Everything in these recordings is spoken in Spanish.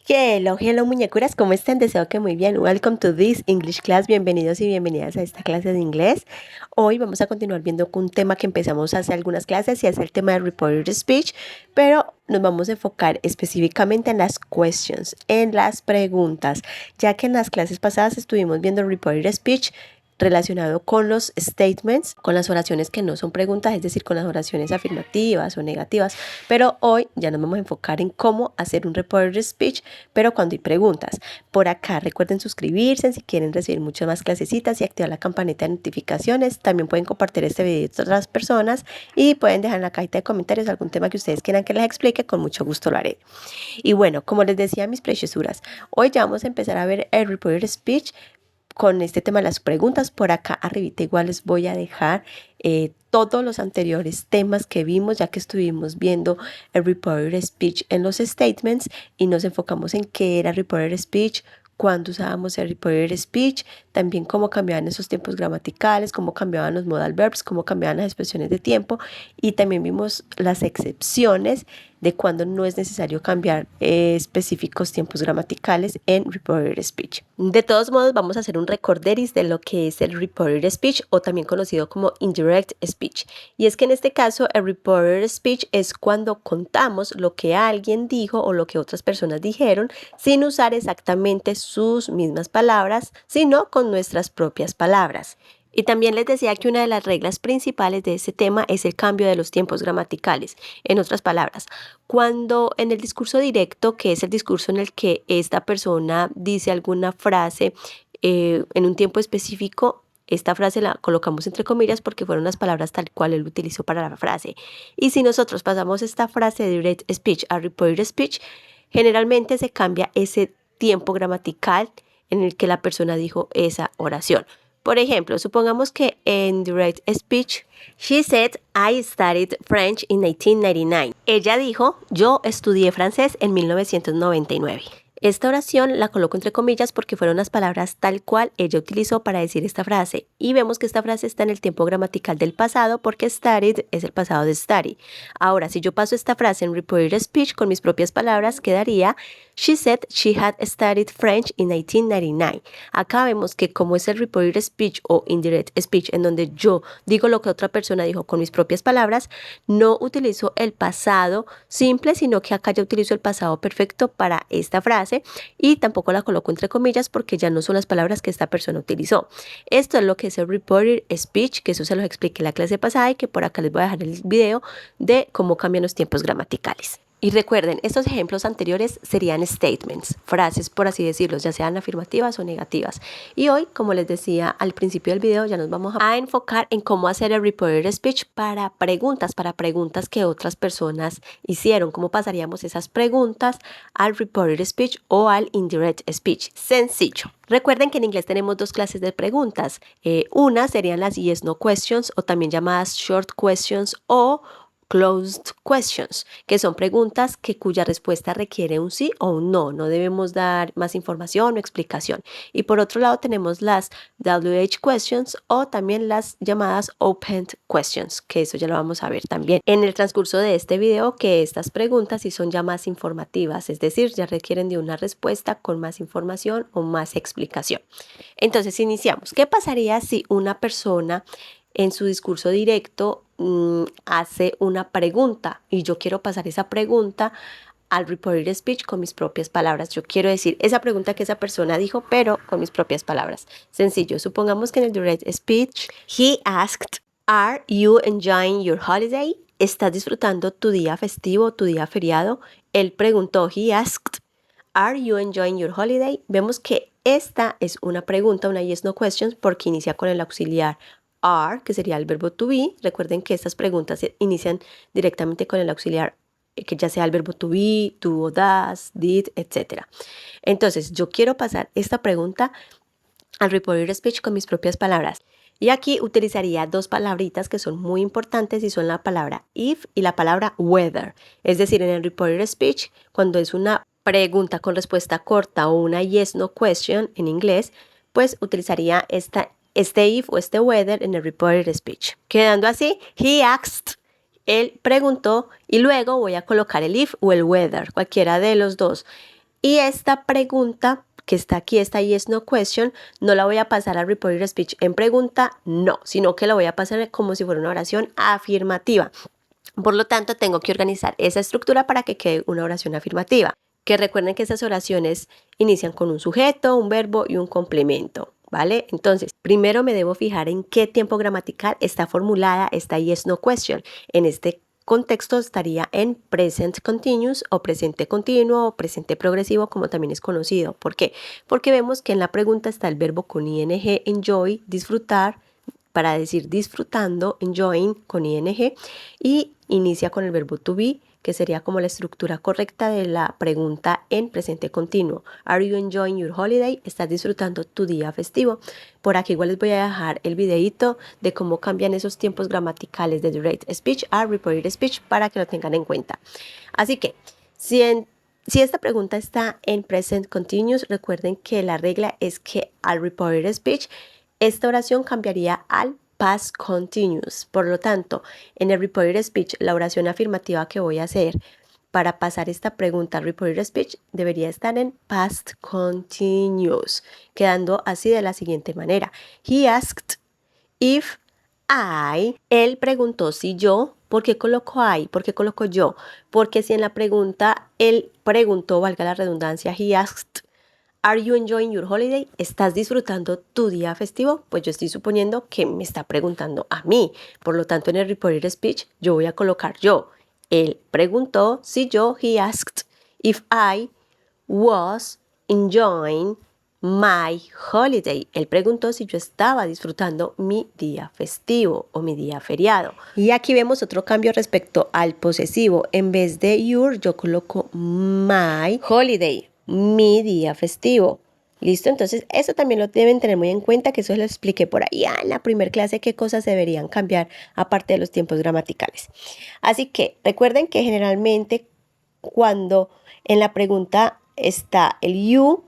Hello, hello muñecuras, ¿cómo están? Deseo que muy bien. Welcome to this English class. Bienvenidos y bienvenidas a esta clase de inglés. Hoy vamos a continuar viendo un tema que empezamos hace algunas clases y es el tema de reported speech, pero nos vamos a enfocar específicamente en las questions, en las preguntas, ya que en las clases pasadas estuvimos viendo reported speech relacionado con los statements, con las oraciones que no son preguntas, es decir, con las oraciones afirmativas o negativas, pero hoy ya nos vamos a enfocar en cómo hacer un reported speech, pero cuando hay preguntas. Por acá recuerden suscribirse si quieren recibir muchas más clasecitas y activar la campanita de notificaciones. También pueden compartir este video con otras personas y pueden dejar en la cajita de comentarios algún tema que ustedes quieran que les explique, con mucho gusto lo haré. Y bueno, como les decía, mis preciosuras, hoy ya vamos a empezar a ver el reported speech con este tema de las preguntas. Por acá arribita igual les voy a dejar todos los anteriores temas que vimos, ya que estuvimos viendo el reported speech en los statements y nos enfocamos en qué era reported speech, cuándo usábamos el reported speech, también cómo cambiaban esos tiempos gramaticales, cómo cambiaban los modal verbs, cómo cambiaban las expresiones de tiempo, y también vimos las excepciones de cuando no es necesario cambiar específicos tiempos gramaticales en reported speech. De todos modos, vamos a hacer un recorderis de lo que es el reported speech, o también conocido como indirect speech. Y es que en este caso el reported speech es cuando contamos lo que alguien dijo o lo que otras personas dijeron sin usar exactamente sus mismas palabras, sino con nuestras propias palabras. Y también les decía que una de las reglas principales de este tema es el cambio de los tiempos gramaticales. En otras palabras, cuando en el discurso directo, que es el discurso en el que esta persona dice alguna frase en un tiempo específico, esta frase la colocamos entre comillas porque fueron las palabras tal cual él utilizó para la frase. Y si nosotros pasamos esta frase de direct speech a reported speech, generalmente se cambia ese tiempo gramatical en el que la persona dijo esa oración. Por ejemplo, supongamos que en direct speech, she said, I studied French in 1999. Ella dijo, yo estudié francés en 1999. Esta oración la coloco entre comillas porque fueron las palabras tal cual ella utilizó para decir esta frase. Y vemos que esta frase está en el tiempo gramatical del pasado porque studied es el pasado de study. Ahora, si yo paso esta frase en reported speech con mis propias palabras, quedaría she said she had studied French in 1999. Acá vemos que como es el reported speech o indirect speech, en donde yo digo lo que otra persona dijo con mis propias palabras, no utilizo el pasado simple, sino que acá ya utilizo el pasado perfecto para esta frase y tampoco la coloco entre comillas porque ya no son las palabras que esta persona utilizó. Esto es lo que es el reported speech, que eso se los expliqué en la clase pasada y que por acá les voy a dejar el video de cómo cambian los tiempos gramaticales. Y recuerden, estos ejemplos anteriores serían statements, frases por así decirlo, ya sean afirmativas o negativas. Y hoy, como les decía al principio del video, ya nos vamos a enfocar en cómo hacer el reported speech para preguntas que otras personas hicieron. Cómo pasaríamos esas preguntas al reported speech o al indirect speech. Sencillo. Recuerden que en inglés tenemos dos clases de preguntas. Una serían las yes no questions, o también llamadas short questions o closed questions, que son preguntas cuya respuesta requiere un sí o un no. No debemos dar más información o explicación. Y por otro lado tenemos las WH questions o también las llamadas open questions, que eso ya lo vamos a ver también en el transcurso de este video, que estas preguntas sí son ya más informativas, es decir, ya requieren de una respuesta con más información o más explicación. Entonces iniciamos. ¿Qué pasaría si una persona en su discurso directo hace una pregunta y yo quiero pasar esa pregunta al reported speech con mis propias palabras? Yo quiero decir esa pregunta que esa persona dijo, pero con mis propias palabras. Sencillo, supongamos que en el direct speech, he asked, are you enjoying your holiday? ¿Estás disfrutando tu día festivo, tu día feriado? Él preguntó, he asked, are you enjoying your holiday? Vemos que esta es una pregunta, una yes no question, porque inicia con el auxiliar are, que sería el verbo to be. Recuerden que estas preguntas se inician directamente con el auxiliar, que ya sea el verbo to be, do, does, did, etc. Entonces, yo quiero pasar esta pregunta al reported speech con mis propias palabras. Y aquí utilizaría dos palabritas que son muy importantes y son la palabra if y la palabra whether. Es decir, en el reported speech, cuando es una pregunta con respuesta corta o una yes no question en inglés, pues utilizaría este if o este whether en el reported speech. Quedando así, he asked, él preguntó, y luego voy a colocar el if o el whether, cualquiera de los dos. Y esta pregunta que está aquí, esta yes no question, no la voy a pasar al reported speech en pregunta, no, sino que la voy a pasar como si fuera una oración afirmativa. Por lo tanto, tengo que organizar esa estructura para que quede una oración afirmativa. Que recuerden que esas oraciones inician con un sujeto, un verbo y un complemento, ¿vale? Entonces, primero me debo fijar en qué tiempo gramatical está formulada esta yes no question. En este contexto estaría en present continuous o presente continuo o presente progresivo, como también es conocido. ¿Por qué? Porque vemos que en la pregunta está el verbo con ing, enjoy, disfrutar, para decir disfrutando, enjoying con ing, y inicia con el verbo to be, que sería como la estructura correcta de la pregunta en presente continuo. Are you enjoying your holiday? ¿Estás disfrutando tu día festivo? Por aquí igual les voy a dejar el videito de cómo cambian esos tiempos gramaticales de direct speech a reported speech para que lo tengan en cuenta. Así que, si esta pregunta está en present continuous, recuerden que la regla es que al reported speech, esta oración cambiaría al past continuous. Por lo tanto, en el reported speech, la oración afirmativa que voy a hacer para pasar esta pregunta al reported speech debería estar en past continuous, quedando así de la siguiente manera. He asked if él preguntó si yo. ¿Por qué coloco I? ¿Por qué coloco yo? Porque si en la pregunta él preguntó, valga la redundancia, he asked, ¿Are you enjoying your holiday? ¿Estás disfrutando tu día festivo? Pues yo estoy suponiendo que me está preguntando a mí. Por lo tanto, en el reported speech yo voy a colocar yo. Él preguntó si yo, he asked, if I was enjoying my holiday. Él preguntó si yo estaba disfrutando mi día festivo o mi día feriado. Y aquí vemos otro cambio respecto al posesivo. En vez de your, yo coloco my holiday, mi día festivo. ¿Listo? Entonces, eso también lo deben tener muy en cuenta, que eso lo expliqué por ahí en la primera clase, qué cosas deberían cambiar aparte de los tiempos gramaticales. Así que recuerden que generalmente cuando en la pregunta está el you,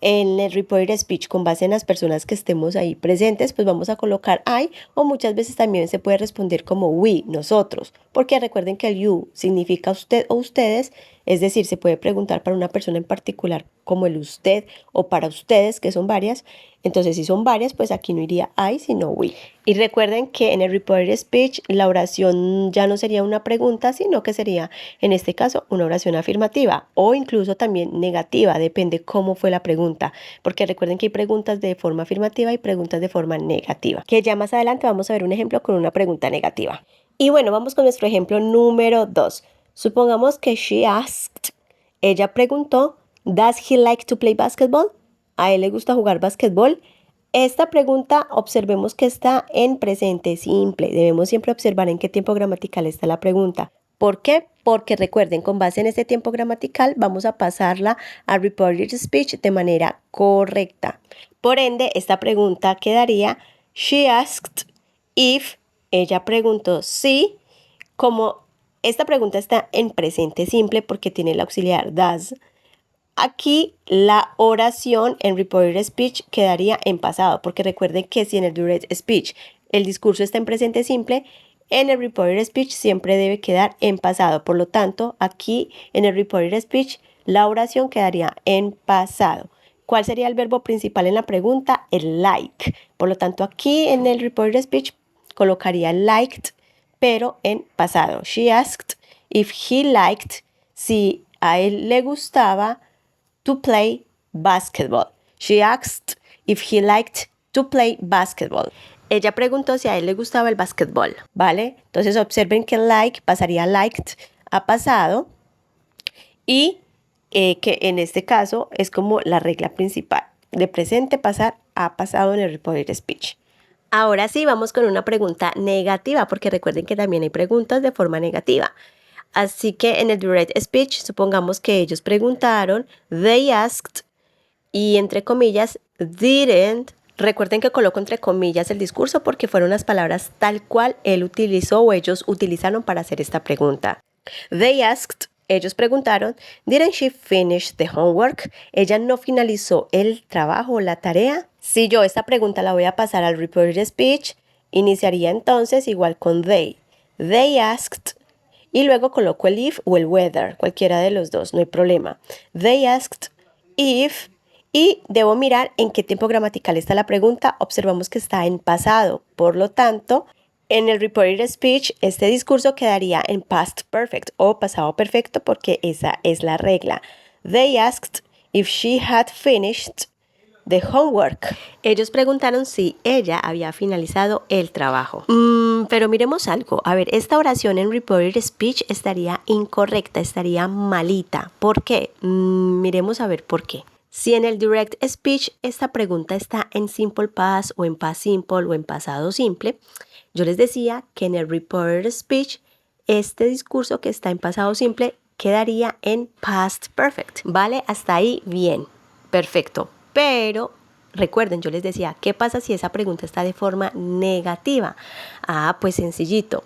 en el reported speech con base en las personas que estemos ahí presentes, pues vamos a colocar I, o muchas veces también se puede responder como we, nosotros, porque recuerden que el you significa usted o ustedes, es decir, se puede preguntar para una persona en particular como el usted o para ustedes, que son varias. Entonces, si son varias, pues aquí no iría I, sino we. Y recuerden que en el reported speech la oración ya no sería una pregunta, sino que sería, en este caso, una oración afirmativa o incluso también negativa, depende cómo fue la pregunta, porque recuerden que hay preguntas de forma afirmativa y preguntas de forma negativa, que ya más adelante vamos a ver un ejemplo con una pregunta negativa. Y bueno, vamos con nuestro ejemplo número 2. Supongamos que she asked, ella preguntó, does he like to play basketball? ¿A él le gusta jugar básquetbol? Esta pregunta observemos que está en presente simple. Debemos siempre observar en qué tiempo gramatical está la pregunta. ¿Por qué? Porque recuerden, con base en este tiempo gramatical vamos a pasarla a reported speech de manera correcta. Por ende, esta pregunta quedaría, she asked if, ella preguntó si, como esta pregunta está en presente simple porque tiene el auxiliar does. Aquí la oración en reported speech quedaría en pasado, porque recuerden que si en el direct speech el discurso está en presente simple, en el reported speech siempre debe quedar en pasado. Por lo tanto, aquí en el reported speech la oración quedaría en pasado. ¿Cuál sería el verbo principal en la pregunta? El like. Por lo tanto, aquí en el reported speech colocaría liked, pero en pasado. She asked if he liked, si a él le gustaba to play basketball. She asked if he liked to play basketball. Ella preguntó si a él le gustaba el básquetbol, ¿vale? Entonces observen que like pasaría liked a pasado y que en este caso es como la regla principal. De presente pasar a pasado en el reported speech. Ahora sí, vamos con una pregunta negativa, porque recuerden que también hay preguntas de forma negativa. Así que en el direct speech, supongamos que ellos preguntaron, they asked, y entre comillas, didn't. Recuerden que coloco entre comillas el discurso porque fueron las palabras tal cual él utilizó o ellos utilizaron para hacer esta pregunta. They asked, ellos preguntaron, didn't she finish the homework? ¿Ella no finalizó el trabajo o la tarea? Si yo esta pregunta la voy a pasar al reported speech, iniciaría entonces igual con they. They asked, y luego coloco el if o el whether, cualquiera de los dos, no hay problema. They asked if, y debo mirar en qué tiempo gramatical está la pregunta. Observamos que está en pasado, por lo tanto, en el reported speech, este discurso quedaría en past perfect o pasado perfecto porque esa es la regla. They asked if she had finished the homework. Ellos preguntaron si ella había finalizado el trabajo. Pero miremos algo. A ver, esta oración en reported speech estaría incorrecta, estaría malita. ¿Por qué? Miremos a ver por qué. Si en el direct speech esta pregunta está en simple past o en past simple o en pasado simple, yo les decía que en el reported speech este discurso que está en pasado simple quedaría en past perfect. ¿Vale? Hasta ahí bien. Perfecto. Pero recuerden, yo les decía, ¿qué pasa si esa pregunta está de forma negativa? Pues sencillito.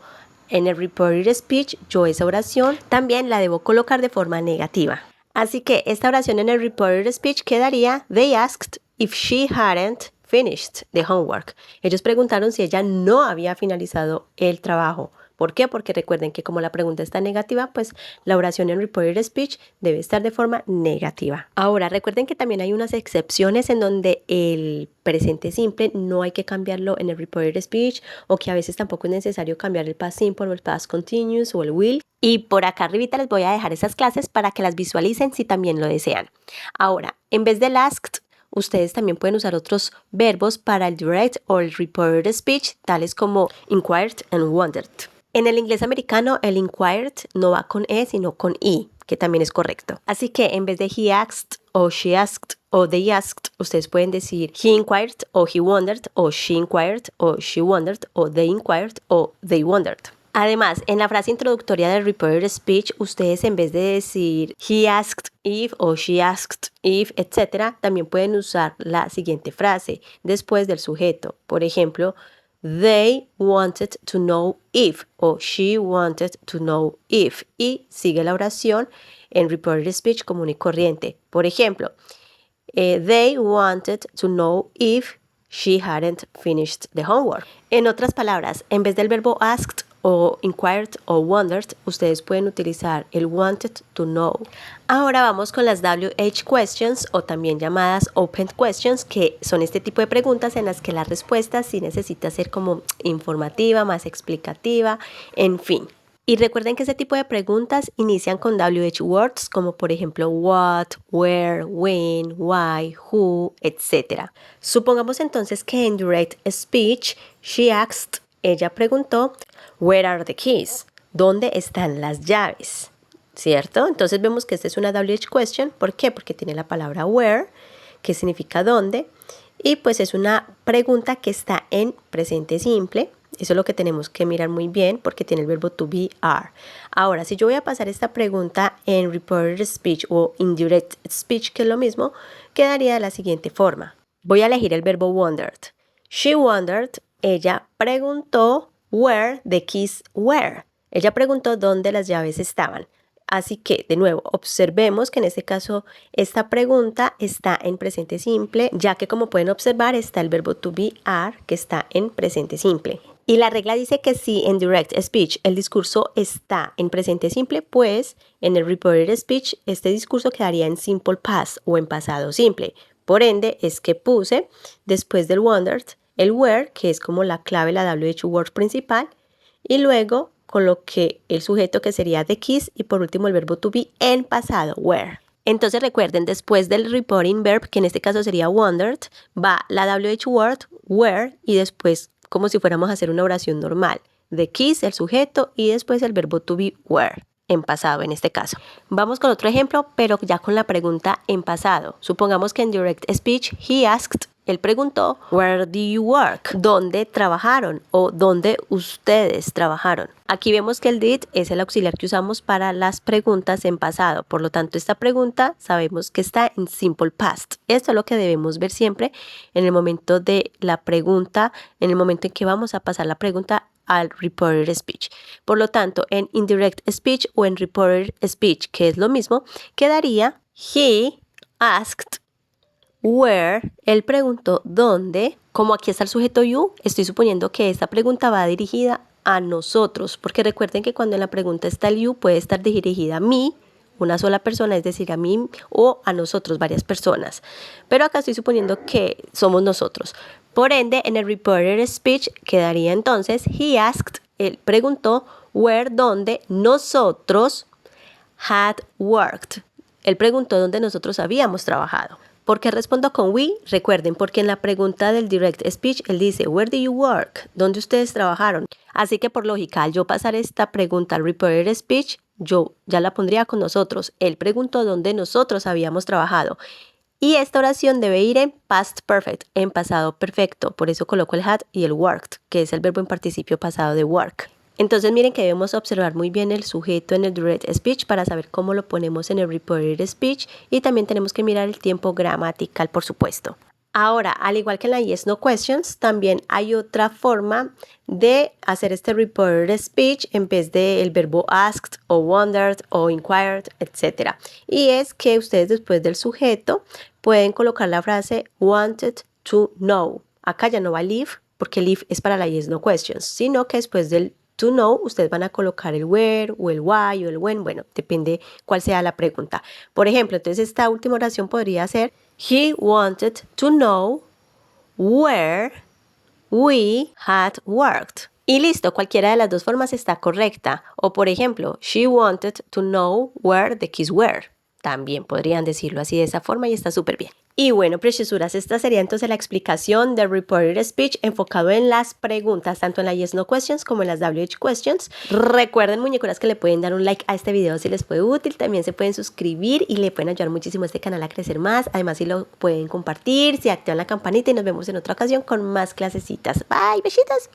En el reported speech, yo esa oración también la debo colocar de forma negativa. Así que esta oración en el reported speech quedaría, they asked if she hadn't finished the homework. Ellos preguntaron si ella no había finalizado el trabajo. ¿Por qué? Porque recuerden que como la pregunta está negativa, pues la oración en reported speech debe estar de forma negativa. Ahora, recuerden que también hay unas excepciones en donde el presente simple no hay que cambiarlo en el reported speech o que a veces tampoco es necesario cambiar el past simple o el past continuous o el will. Y por acá arribita les voy a dejar esas clases para que las visualicen si también lo desean. Ahora, en vez del asked, ustedes también pueden usar otros verbos para el direct o el reported speech, tales como inquired and wondered. En el inglés americano, el inquired no va con E, sino con I, que también es correcto. Así que en vez de he asked, o she asked, o they asked, ustedes pueden decir he inquired, o he wondered, o she inquired, o she wondered, o they inquired, o they wondered. Además, en la frase introductoria del reported speech, ustedes en vez de decir he asked if o she asked if, etc., también pueden usar la siguiente frase después del sujeto. Por ejemplo, they wanted to know if o she wanted to know if, y sigue la oración en reported speech común y corriente. Por ejemplo, they wanted to know if she hadn't finished the homework. En otras palabras, en vez del verbo asked o inquired o wondered, ustedes pueden utilizar el wanted to know. Ahora vamos con las WH questions o también llamadas open questions, que son este tipo de preguntas en las que la respuesta sí necesita ser como informativa, más explicativa, en fin. Y recuerden que ese tipo de preguntas inician con WH words como por ejemplo what, where, when, why, who, etc. Supongamos entonces que en direct speech she asked, ella preguntó, where are the keys? ¿Dónde están las llaves? ¿Cierto? Entonces vemos que esta es una WH question. ¿Por qué? Porque tiene la palabra where, que significa dónde, y pues es una pregunta que está en presente simple. Eso es lo que tenemos que mirar muy bien porque tiene el verbo to be, are. Ahora, si yo voy a pasar esta pregunta en reported speech o indirect speech, que es lo mismo, quedaría de la siguiente forma. Voy a elegir el verbo wondered. She wondered, ella preguntó where the keys were. Ella preguntó dónde las llaves estaban. Así que, de nuevo, observemos que en este caso esta pregunta está en presente simple, ya que como pueden observar está el verbo to be, are, que está en presente simple. Y la regla dice que si en direct speech el discurso está en presente simple, pues en el reported speech este discurso quedaría en simple past o en pasado simple. Por ende, es que puse después del wondered el where, que es como la clave, la WH word principal, y luego coloqué el sujeto que sería the keys y por último el verbo to be en pasado, where. Entonces recuerden, después del reporting verb, que en este caso sería wondered, va la WH word, where, y después como si fuéramos a hacer una oración normal. The keys, el sujeto, y después el verbo to be, where, en pasado en este caso. Vamos con otro ejemplo, pero ya con la pregunta en pasado. Supongamos que en direct speech, he asked, él preguntó, where do you work? ¿Dónde trabajaron? O ¿dónde ustedes trabajaron? Aquí vemos que el did es el auxiliar que usamos para las preguntas en pasado. Por lo tanto, esta pregunta sabemos que está en simple past. Esto es lo que debemos ver siempre en el momento de la pregunta, en el momento en que vamos a pasar la pregunta al reported speech. Por lo tanto, en indirect speech o en reported speech, que es lo mismo, quedaría he asked where, él preguntó dónde. Como aquí está el sujeto you, estoy suponiendo que esta pregunta va dirigida a nosotros, porque recuerden que cuando en la pregunta está el you puede estar dirigida a mí una sola persona, es decir, a mí o a nosotros, varias personas. Pero acá estoy suponiendo que somos nosotros. Por ende, en el reported speech quedaría entonces, he asked, él preguntó, where, donde nosotros had worked. Él preguntó dónde nosotros habíamos trabajado. ¿Por qué respondo con we? Recuerden, porque en la pregunta del direct speech él dice, where do you work? ¿Dónde ustedes trabajaron? Así que por lógica, al yo pasar esta pregunta al reported speech, yo ya la pondría con nosotros. Él preguntó dónde nosotros habíamos trabajado. Y esta oración debe ir en past perfect, en pasado perfecto. Por eso coloco el had y el worked, que es el verbo en participio pasado de work. Entonces miren que debemos observar muy bien el sujeto en el direct speech para saber cómo lo ponemos en el reported speech, y también tenemos que mirar el tiempo gramatical, por supuesto. Ahora, al igual que en la yes no questions, también hay otra forma de hacer este reported speech en vez del verbo asked o wondered o inquired, etc. Y es que ustedes después del sujeto pueden colocar la frase wanted to know. Acá ya no va leave, porque leave es para la yes no questions, sino que después del to know, ustedes van a colocar el where o el why o el when, bueno, depende cuál sea la pregunta. Por ejemplo, entonces esta última oración podría ser, he wanted to know where we had worked. Y listo, cualquiera de las dos formas está correcta. O por ejemplo, she wanted to know where the keys were. También podrían decirlo así de esa forma y está súper bien. Y bueno, preciosuras, esta sería entonces la explicación del reported speech enfocado en las preguntas, tanto en las yes no questions como en las WH questions. Recuerden, muñecuras, que le pueden dar un like a este video si les fue útil. También se pueden suscribir y le pueden ayudar muchísimo a este canal a crecer más. Además, si lo pueden compartir, si activan la campanita, y nos vemos en otra ocasión con más clasecitas. Bye, besitos.